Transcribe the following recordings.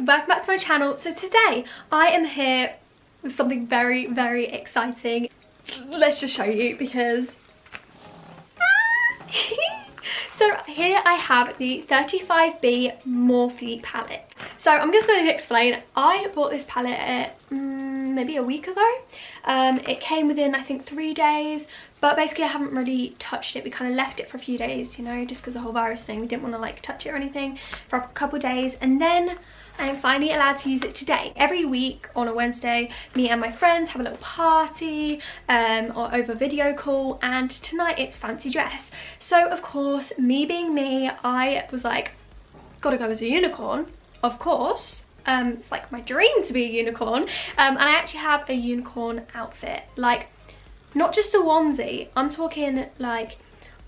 welcome back to my channel. So today I am here with something very, very exciting. Let's just show you because so here I have the 35B Morphe palette. So I'm just going to explain. I bought this palette maybe a week ago. It came within I think 3 days, but basically I haven't really touched it. We kind of left it for a few days, you know, just because the whole virus thing. We didn't want to like touch it or anything for a couple days, and then I am finally allowed to use it today. Every week on a Wednesday, me and my friends have a little party or over video call, and tonight it's fancy dress. So of course, me being me, I was like, gotta go as a unicorn, of course. It's like my dream to be a unicorn, and I actually have a unicorn outfit, like not just a onesie. I'm talking like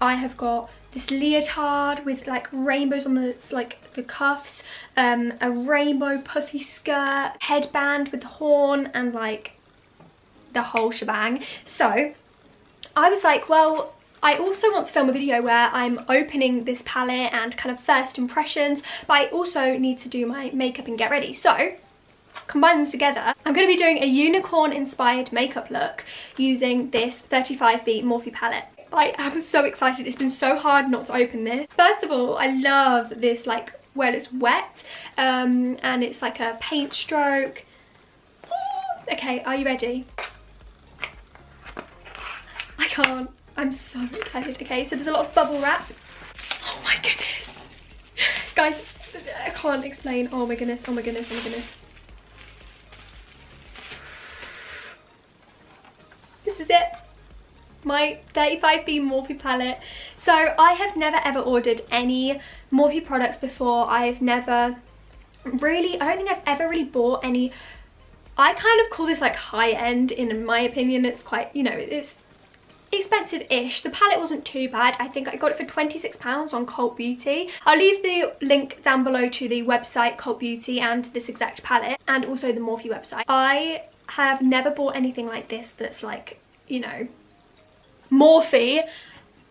I have got this leotard with like rainbows on the cuffs, a rainbow puffy skirt, headband with the horn, and like the whole shebang. So I was like, well, I also want to film a video where I'm opening this palette and kind of first impressions, but I also need to do my makeup and get ready. So combine them together. I'm going to be doing a unicorn inspired makeup look using this 35B Morphe palette. I am so excited. It's been so hard not to open this. First of all, I love this, like, well, it's wet and it's like a paint stroke. Okay, are you ready? I can't. I'm so excited. Okay, so there's a lot of bubble wrap. Oh my goodness. Guys, I can't explain. Oh my goodness, oh my goodness, oh my goodness. This is it. My 35B Morphe palette. So I have never ever ordered any Morphe products before. I've never really, I don't think I've ever really bought any. I kind of call this like high end in my opinion. It's quite, you know, it's expensive-ish. The palette wasn't too bad. I think I got it for £26 on Cult Beauty. I'll leave the link down below to the website Cult Beauty and this exact palette, and also the Morphe website. I have never bought anything like this that's like, you know, Morphe,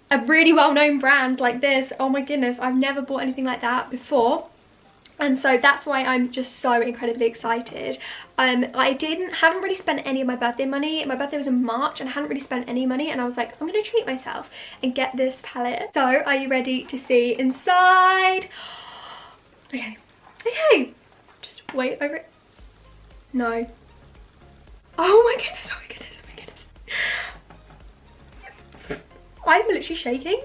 a really well-known brand like this. Oh my goodness, I've never bought anything like that before, and so that's why I'm just so incredibly excited. I haven't really spent any of my birthday money. My birthday was in March and I hadn't really spent any money, and I was like, I'm gonna treat myself and get this palette. So are you ready to see inside? Okay, just wait over it. No. Oh my goodness, oh my goodness, oh my goodness. I'm literally shaking.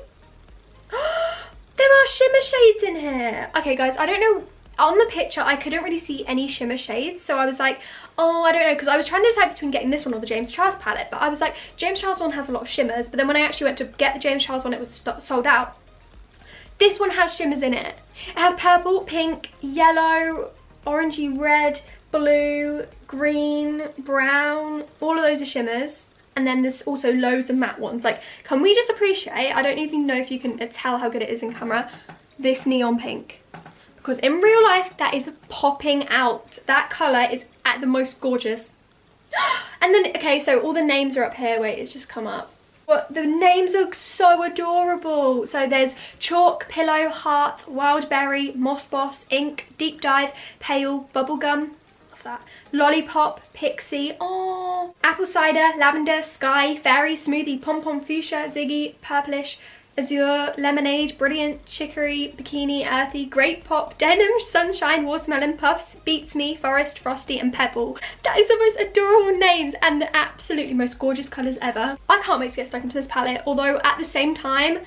There are shimmer shades in here. Okay guys, I don't know, on the picture I couldn't really see any shimmer shades, so I was like, oh, I don't know, because I was trying to decide between getting this one or the James Charles palette, but I was like, James Charles one has a lot of shimmers, but then when I actually went to get the James Charles one, it was sold out. This one has shimmers in it. It has purple, pink, yellow, orangey red, blue, green, brown, all of those are shimmers. And then there's also loads of matte ones. Like, can we just appreciate, I don't even know if you can tell how good it is in camera, this neon pink. Because in real life, that is popping out. That colour is at the most gorgeous. And then, okay, so all the names are up here. Wait, it's just come up. But the names are so adorable. So there's Chalk, Pillow, Heart, Wild Berry, Moss Boss, Ink, Deep Dive, Pale, Bubblegum. That. Lollipop, Pixie, oh, Apple Cider, Lavender, Sky, Fairy, Smoothie, Pom Pom, Fuchsia, Ziggy, Purplish, Azure, Lemonade, Brilliant, Chicory, Bikini, Earthy, Grape Pop, Denim, Sunshine, Watermelon, Puffs, Beats Me, Forest, Frosty and Pebble. That is the most adorable names and the absolutely most gorgeous colours ever. I can't wait to get stuck into this palette, although at the same time,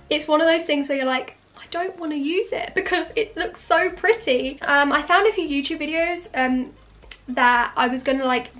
it's one of those things where you're like, I don't want to use it because it looks so pretty. I found a few YouTube videos that I was gonna like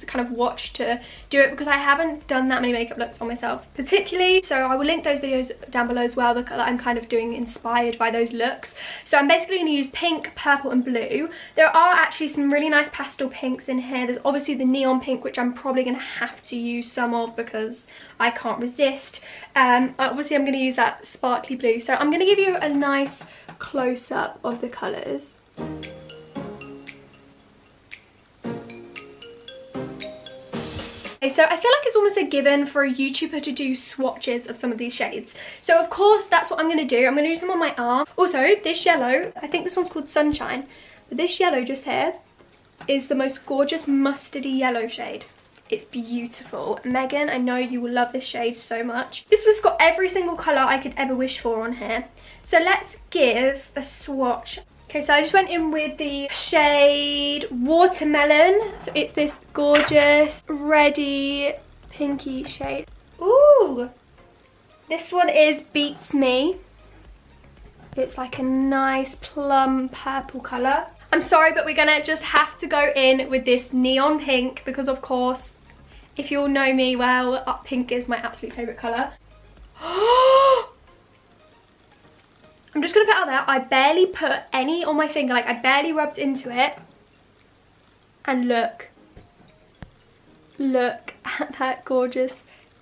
kind of watch to do it, because I haven't done that many makeup looks on myself particularly, so I will link those videos down below as well that I'm kind of doing inspired by those looks. So I'm basically going to use pink, purple and blue. There are actually some really nice pastel pinks in here. There's obviously the neon pink, which I'm probably going to have to use some of because I can't resist. Obviously I'm going to use that sparkly blue, so I'm going to give you a nice close-up of the colours. So I feel like it's almost a given for a YouTuber to do swatches of some of these shades. So of course that's what I'm going to do. I'm going to do some on my arm. Also, this yellow, I think this one's called Sunshine. But this yellow just here is the most gorgeous mustardy yellow shade. It's beautiful. Megan, I know you will love this shade so much. This has got every single colour I could ever wish for on here. So let's give a swatch. Okay, so I just went in with the shade Watermelon. So it's this gorgeous, reddy, pinky shade. Ooh! This one is Beats Me. It's like a nice plum purple colour. I'm sorry, but we're gonna just have to go in with this neon pink because, of course, if you all know me well, pink is my absolute favourite colour. I'm just gonna put out there, I barely put any on my finger, like I barely rubbed into it. And look at that gorgeous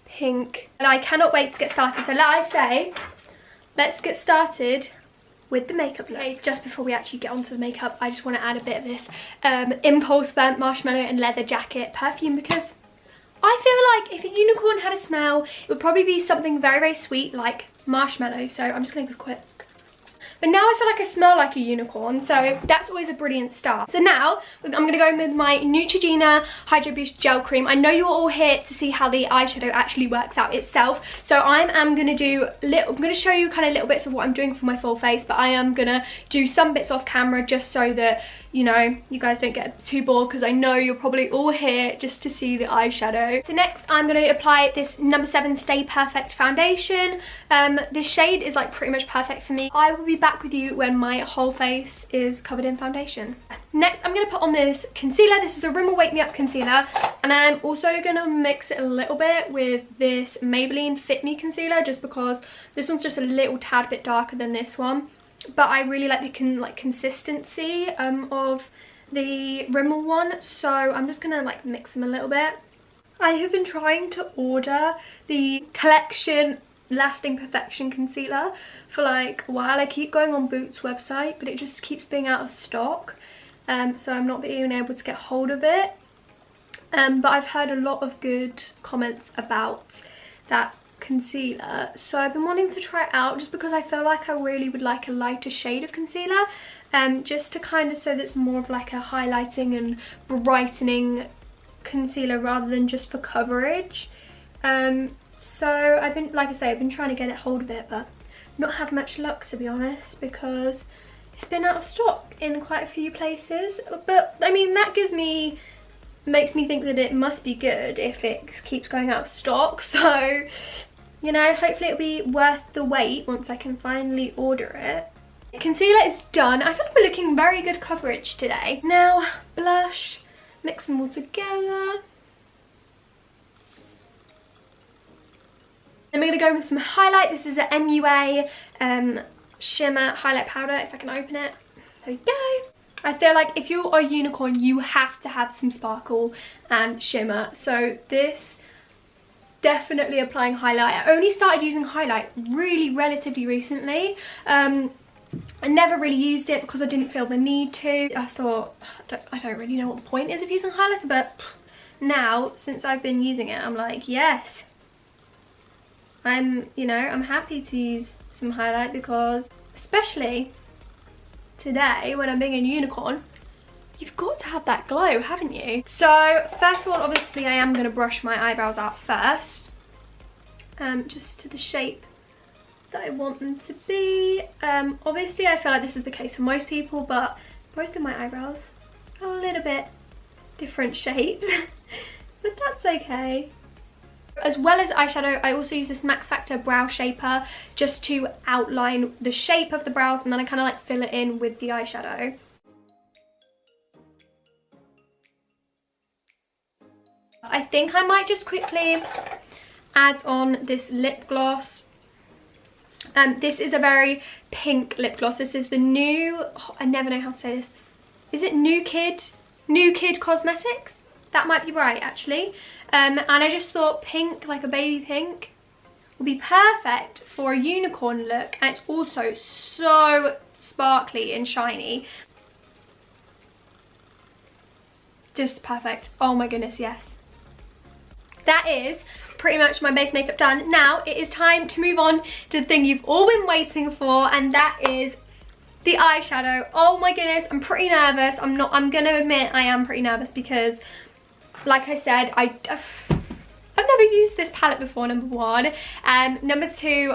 pink. And I cannot wait to get started. So like I say, let's get started with the makeup look. Just before we actually get onto the makeup, I just want to add a bit of this Impulse Burnt Marshmallow and Leather Jacket perfume, because I feel like if a unicorn had a smell, it would probably be something very, very sweet like marshmallow. So I'm just going to give a quick. But now I feel like I smell like a unicorn, so that's always a brilliant start. So now I'm going to go in with my Neutrogena Hydro Boost Gel Cream. I know you're all here to see how the eyeshadow actually works out itself. So I am going to do, I'm going to show you kind of little bits of what I'm doing for my full face, but I am going to do some bits off camera just so that, you know, you guys don't get too bored, because I know you're probably all here just to see the eyeshadow. So next I'm going to apply this No. 7 Stay Perfect foundation. This shade is like pretty much perfect for me. I will be back with you when my whole face is covered in foundation. Next I'm going to put on this concealer. This is the Rimmel Wake Me Up concealer, and I'm also going to mix it a little bit with this Maybelline Fit Me concealer, just because this one's just a little tad bit darker than this one. But I really like the consistency of the Rimmel one, so I'm just gonna like mix them a little bit. I have been trying to order the Collection Lasting Perfection concealer for like a while. I keep going on Boots website, but it just keeps being out of stock, so I'm not being able to get hold of it. But I've heard a lot of good comments about that concealer, so I've been wanting to try it out just because I feel like I really would like a lighter shade of concealer, just to kind of, so that's more of like a highlighting and brightening concealer rather than just for coverage. So I've been, like I say, I've been trying to get a hold of it, but not had much luck, to be honest, because it's been out of stock in quite a few places. But I mean, that makes me think that it must be good if it keeps going out of stock. So, you know, hopefully it'll be worth the wait once I can finally order it. Concealer is done. I feel like we're looking very good coverage today. Now, blush, mix them all together. Then we're going to go with some highlight. This is a MUA shimmer highlight powder, if I can open it. There we go. I feel like if you're a unicorn, you have to have some sparkle and shimmer. So this, definitely applying highlight. I only started using highlight really relatively recently. I never really used it because I didn't feel the need to. I thought, I don't really know what the point is of using highlighter, but now, since I've been using it, I'm like, yes. I'm happy to use some highlight, because especially today when I'm being a unicorn, you've got to have that glow, haven't you? So first of all, obviously I am going to brush my eyebrows out first, just to the shape that I want them to be. Obviously I feel like this is the case for most people, but both of my eyebrows are a little bit different shapes, but that's okay. As well as eyeshadow, I also use this Max Factor Brow Shaper just to outline the shape of the brows, and then I kind of like fill it in with the eyeshadow. I think I might just quickly add on this lip gloss. This is a very pink lip gloss. This is the new, I never know how to say this. Is it New Kid Cosmetics? That might be right, actually. And I just thought pink, like a baby pink, would be perfect for a unicorn look. And it's also so sparkly and shiny. Just perfect. Oh my goodness, yes. That is pretty much my base makeup done. Now it is time to move on to the thing you've all been waiting for, and that is the eyeshadow. Oh my goodness, I'm pretty nervous. I'm gonna admit I am pretty nervous because, like I said, I've never used this palette before, number one. And number two,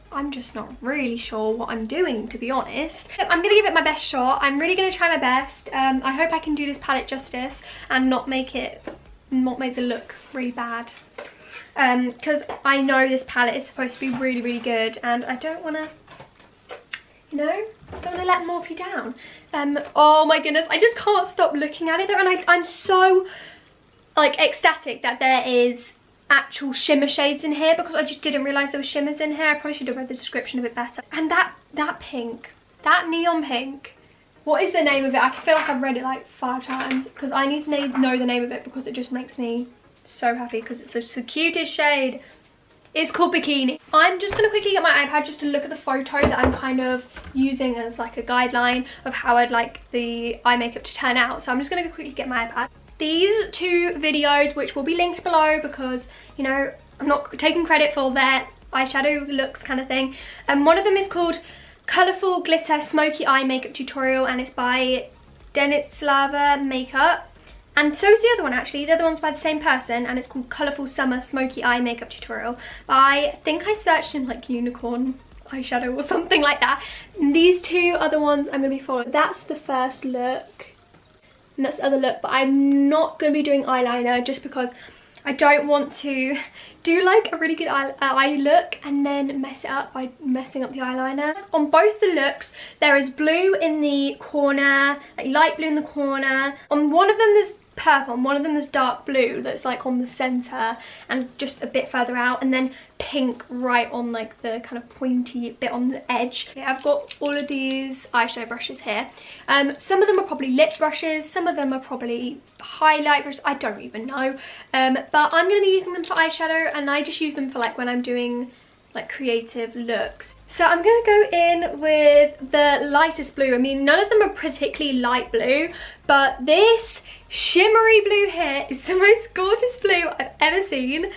I'm just not really sure what I'm doing, to be honest. I'm gonna give it my best shot. I'm really gonna try my best. I hope I can do this palette justice and not make the look really bad. Because I know this palette is supposed to be really, really good, and I don't wanna, you know, I don't wanna let Morphe down. Oh my goodness, I just can't stop looking at it though, and I'm so, like, ecstatic that there is actual shimmer shades in here, because I just didn't realise there were shimmers in here. I probably should have read the description a bit better. And that pink, that neon pink, what is the name of it? I feel like I've read it like 5 times, because I need to know the name of it, because it just makes me so happy, because it's just the cutest shade. It's called Bikini. I'm just going to quickly get my iPad just to look at the photo that I'm kind of using as like a guideline of how I'd like the eye makeup to turn out. So I'm just going to quickly get my iPad. These 2 videos, which will be linked below, because, you know, I'm not taking credit for their eyeshadow looks kind of thing. One of them is called Colourful Glitter Smoky Eye Makeup Tutorial, and it's by Denitslava Makeup. And so is the other one, actually. The other one's by the same person, and it's called Colourful Summer Smoky Eye Makeup Tutorial. I think I searched in like unicorn eyeshadow or something like that. And these 2 other ones I'm going to be following. That's the first look. And that's the other look, but I'm not going to be doing eyeliner just because I don't want to do like a really good eye look and then mess it up by messing up the eyeliner. On both the looks, there is blue in the corner, like light blue in the corner. On one of them there's purple, on one of them there's dark blue that's like on the center and just a bit further out, and then pink right on like the kind of pointy bit on the edge. Okay, I've got all of these eyeshadow brushes here. Some of them are probably lip brushes, some of them are probably highlight brushes, I don't even know. But I'm going to be using them for eyeshadow, and I just use them for like when I'm doing like creative looks. So I'm going to go in with the lightest blue. I mean, none of them are particularly light blue, but this shimmery blue here is the most gorgeous blue I've ever seen.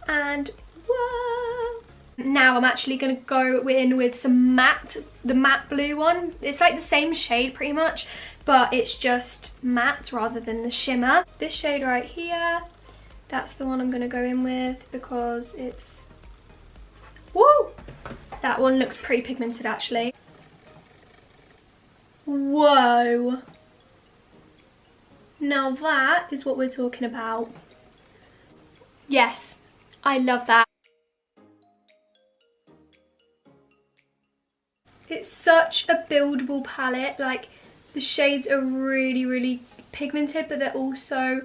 And whoa! Now I'm actually going to go in with some matte, the matte blue one. It's like the same shade pretty much, but it's just matte rather than the shimmer. This shade right here, that's the one I'm going to go in with because it's, whoa! That one looks pretty pigmented actually. Whoa! Now that is what we're talking about. Yes, I love that. It's such a buildable palette. Like, the shades are really, really pigmented, but they're also,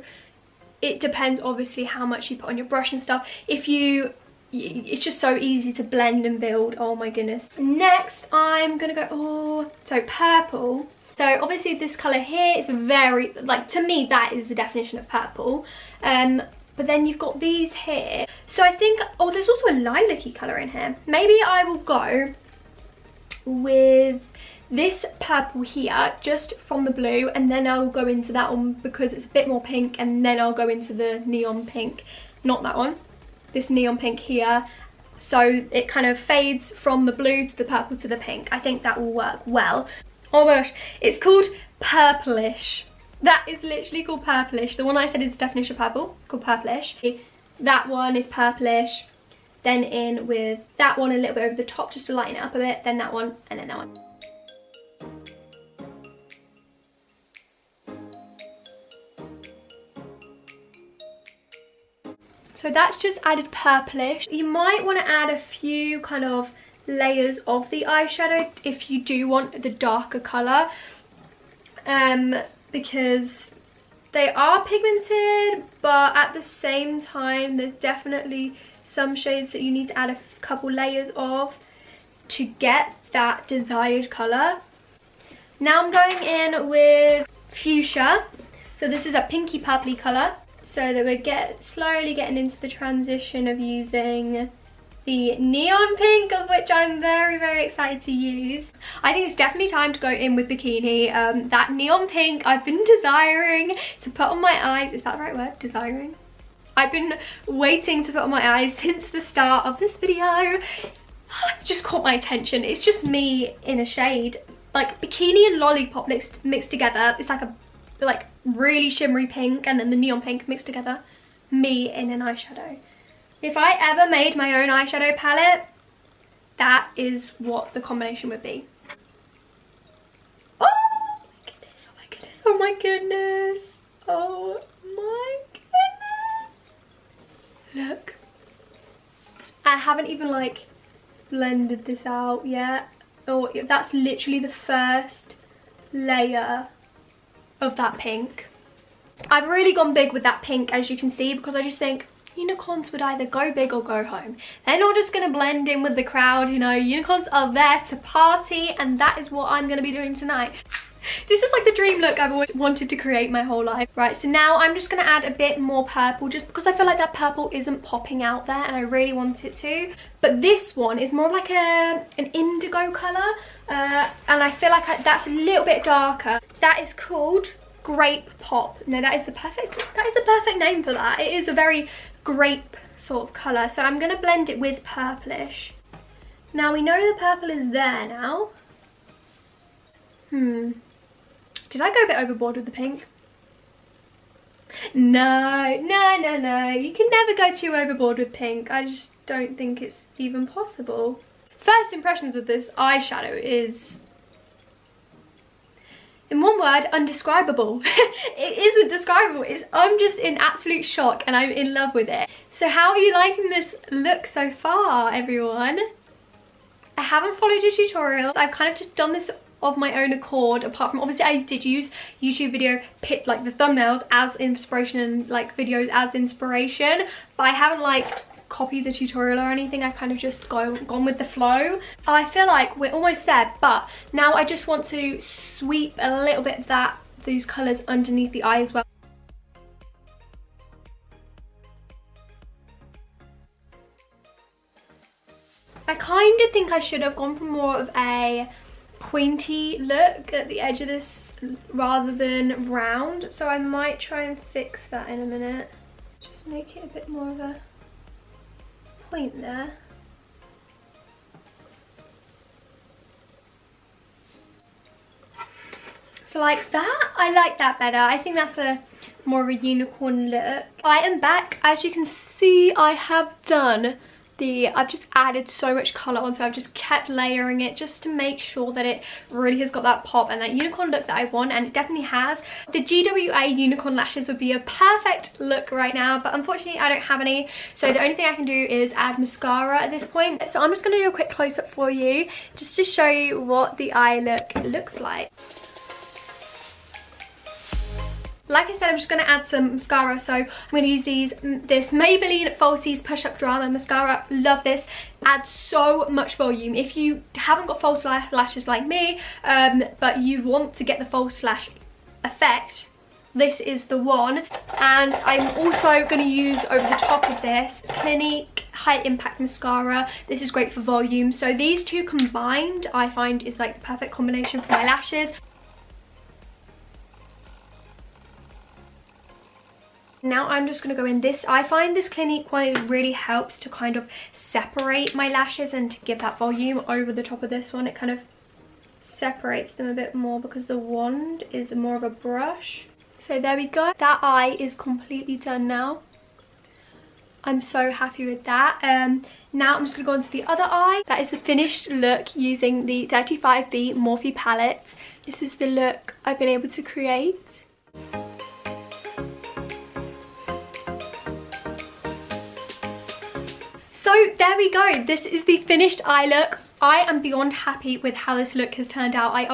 it depends obviously how much you put on your brush and stuff. It's just so easy to blend and build. Oh my goodness. Next, I'm gonna go, so purple. So obviously this colour here is very, like, to me that is the definition of purple. But then you've got these here. So I think, there's also a lilac-y colour in here. Maybe I will go with this purple here, just from the blue, and then I'll go into that one because it's a bit more pink, and then I'll go into the neon pink. Not that one. This neon pink here. So it kind of fades from the blue to the purple to the pink. I think that will work well. Oh my gosh, it's called purplish. That is literally called purplish. The one I said is the definition of purple. It's called purplish. That one is purplish. Then in with that one a little bit over the top just to lighten it up a bit. Then that one, and then that one. So that's just added purplish. You might want to add a few kind of layers of the eyeshadow if you do want the darker colour, because they are pigmented, but at the same time there's definitely some shades that you need to add a couple layers of to get that desired colour. Now I'm going in with fuchsia. So this is a pinky purpley colour, so that we're slowly getting into the transition of using the neon pink, of which I'm very, very excited to use. I think it's definitely time to go in with bikini. That neon pink I've been desiring to put on my eyes. Is that the right word? Desiring? I've been waiting to put on my eyes since the start of this video. just caught my attention. It's just me in a shade, like bikini and lollipop mixed together. It's like a really shimmery pink and then the neon pink mixed together. Me in an eyeshadow. If I ever made my own eyeshadow palette, that is what the combination would be. Oh my goodness, oh my goodness, oh my goodness. Oh my goodness. Look. I haven't even like blended this out yet. Oh, that's literally the first layer of that pink. I've really gone big with that pink, as you can see, because I just think unicorns would either go big or go home. They're not just going to blend in with the crowd, you know. Unicorns are there to party, and that is what I'm going to be doing tonight. This is like the dream look I've always wanted to create my whole life. Right, so now I'm just going to add a bit more purple, just because I feel like that purple isn't popping out there and I really want it to. But this one is more like an indigo colour, and I feel like that's a little bit darker. That is called Grape Pop. No, that is the perfect name for that. It is a very grape sort of colour. So I'm going to blend it with purplish. Now we know the purple is there now. Did I go a bit overboard with the pink? No. You can never go too overboard with pink. I just don't think it's even possible. First impressions of this eyeshadow is, in one word, undescribable. It isn't describable. I'm just in absolute shock and I'm in love with it. So how are you liking this look so far, everyone? I haven't followed a tutorial. I've kind of just done this of my own accord, apart from obviously I did use YouTube video like the thumbnails as inspiration and like videos as inspiration, but I haven't like copied the tutorial or anything. I kind of just gone with the flow. I feel like we're almost there, but now I just want to sweep a little bit of these colours underneath the eye as well. I kind of think I should have gone for more of a pointy look at the edge of this rather than round, so I might try and fix that in a minute. Just make it a bit more of a point there. So like that, I like that better. I think that's more of a unicorn look. I am back. As you can see, I have done I've just added so much colour on, so I've just kept layering it just to make sure that it really has got that pop and that unicorn look that I want, and it definitely has. The GWA unicorn lashes would be a perfect look right now, but unfortunately I don't have any, so the only thing I can do is add mascara at this point. So I'm just going to do a quick close-up for you just to show you what the eye look looks like. Like I said, I'm just going to add some mascara, so I'm going to use this Maybelline Falsies Push Up Drama Mascara. Love this. Adds so much volume. If you haven't got false lashes like me, but you want to get the false lash effect, this is the one. And I'm also going to use over the top of this Clinique High Impact Mascara. This is great for volume. So these two combined, I find, is like the perfect combination for my lashes. Now I'm just going to go in this. I find this Clinique one, it really helps to kind of separate my lashes and to give that volume over the top of this one. It kind of separates them a bit more because the wand is more of a brush. So there we go. That eye is completely done now. I'm so happy with that. Now I'm just going to go on to the other eye. That is the finished look using the 35B Morphe palette. This is the look I've been able to create. So there we go, this is the finished eye look. I am beyond happy with how this look has turned out. I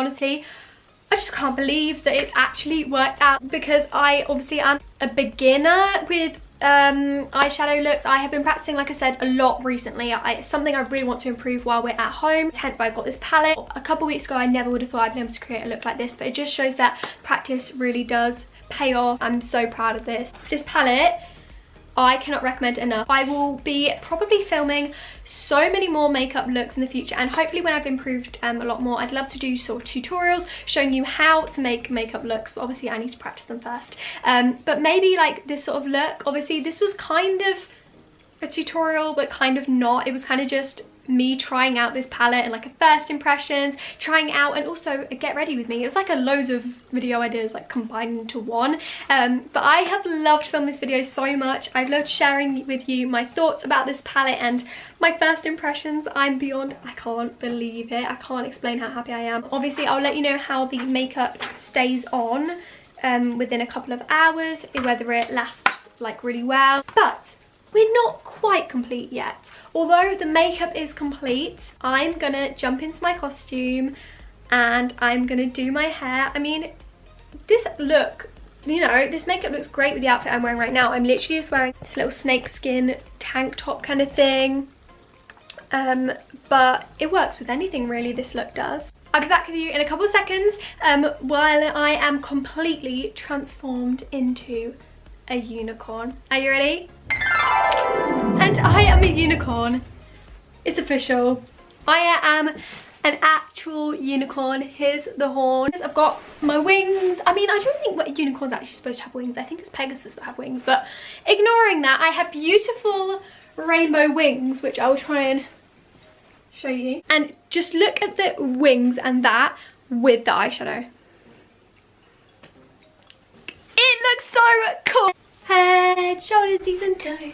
just can't believe that it's actually worked out, because I obviously am a beginner with eyeshadow looks. I have been practicing, like I said, a lot recently. It's something I really want to improve while we're at home, hence why I got this palette. A couple weeks ago I never would have thought I'd been able to create a look like this, but it just shows that practice really does pay off. I'm so proud of this. This palette, I cannot recommend enough. I will be probably filming so many more makeup looks in the future, and hopefully when I've improved a lot more, I'd love to do sort of tutorials showing you how to make makeup looks, but obviously I need to practice them first. But maybe like this sort of look, obviously this was kind of a tutorial but kind of not. It was kind of just me trying out this palette and like a first impressions, trying it out, and also a get ready with me. It was like a loads of video ideas like combined into one. But I have loved filming this video so much. I've loved sharing with you my thoughts about this palette and my first impressions. I can't believe it. I can't explain how happy I am. Obviously I'll let you know how the makeup stays on within a couple of hours, whether it lasts like really well, but we're not quite complete yet. Although the makeup is complete, I'm gonna jump into my costume and I'm gonna do my hair. I mean, this look, you know, this makeup looks great with the outfit I'm wearing right now. I'm literally just wearing this little snakeskin tank top kind of thing. But it works with anything really, this look does. I'll be back with you in a couple of seconds while I am completely transformed into a unicorn. Are you ready? And I am a unicorn. It's official. I am an actual unicorn. Here's the horn. I've got my wings. I mean, I don't think what unicorns are actually supposed to have wings. I think it's Pegasus that have wings, but ignoring that, I have beautiful rainbow wings, which I will try and show you. And just look at the wings and that with the eyeshadow. It looks so cool. Head, shoulders, knees and toes.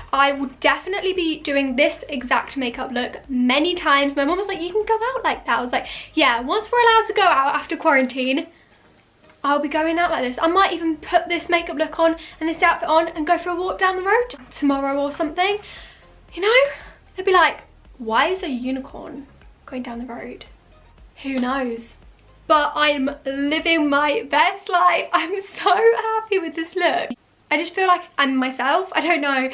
I will definitely be doing this exact makeup look many times. My mum was like, you can go out like that. I was like, yeah, once we're allowed to go out after quarantine, I'll be going out like this. I might even put this makeup look on and this outfit on and go for a walk down the road tomorrow or something. You know, they'd be like, why is a unicorn going down the road? Who knows? But I'm living my best life. I'm so happy with this look. I just feel like I'm myself. I don't know.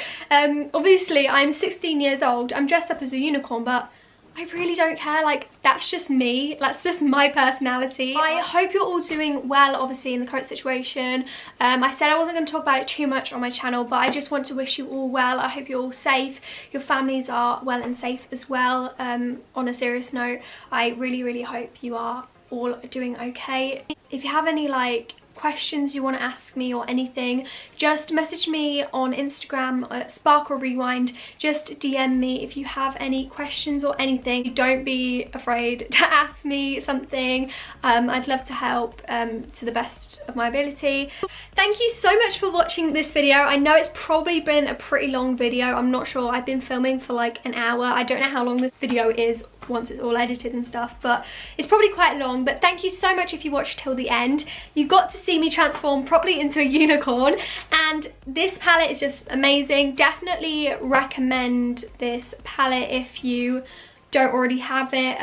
Obviously, I'm 16 years old. I'm dressed up as a unicorn, but I really don't care. Like, that's just me. That's just my personality. I hope you're all doing well, obviously, in the current situation. I said I wasn't going to talk about it too much on my channel, but I just want to wish you all well. I hope you're all safe. Your families are well and safe as well. On a serious note, I really, really hope you are all doing okay. If you have any, like, questions you want to ask me or anything, just message me on Instagram at Sparkle Rewind. Just DM me if you have any questions or anything. Don't be afraid to ask me something. I'd love to help to the best of my ability. Thank you so much for watching this video. I know it's probably been a pretty long video. I'm not sure. I've been filming for like an hour. I don't know how long this video is once it's all edited and stuff, but it's probably quite long. But thank you so much if you watched till the end. You got to see me transform properly into a unicorn, and this palette is just amazing. Definitely recommend this palette if you don't already have it,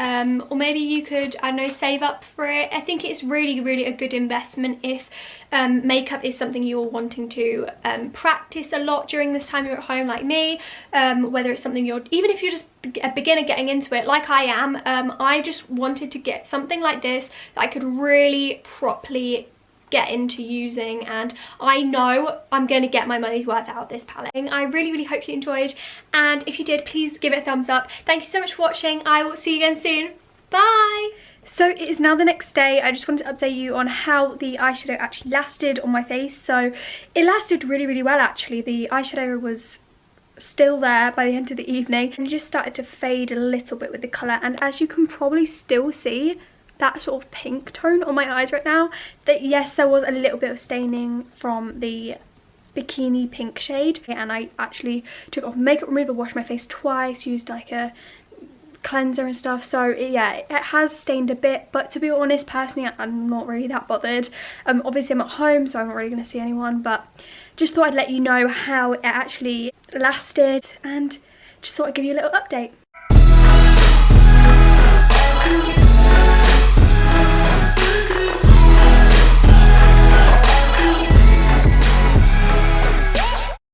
or maybe you could, I don't know, save up for it. I think it's really, really a good investment if makeup is something you're wanting to practice a lot during this time you're at home like me, whether it's something you're, even if you're just a beginner getting into it like I am. I just wanted to get something like this that I could really properly get into using, and I know I'm going to get my money's worth out of this palette. I really, really hope you enjoyed, and if you did, please give it a thumbs up. Thank you so much for watching. I will see you again soon. Bye! So it is now the next day. I just wanted to update you on how the eyeshadow actually lasted on my face. So it lasted really, really well actually. The eyeshadow was still there by the end of the evening and just started to fade a little bit with the colour, and as you can probably still see that sort of pink tone on my eyes right now, that yes, there was a little bit of staining from the bikini pink shade, and I actually took off makeup remover, washed my face twice, used like a cleanser and stuff. So yeah, it has stained a bit, but to be honest, personally, I'm not really that bothered. Obviously I'm at home, so I'm not really going to see anyone, but just thought I'd let you know how it actually lasted, and just thought I'd give you a little update.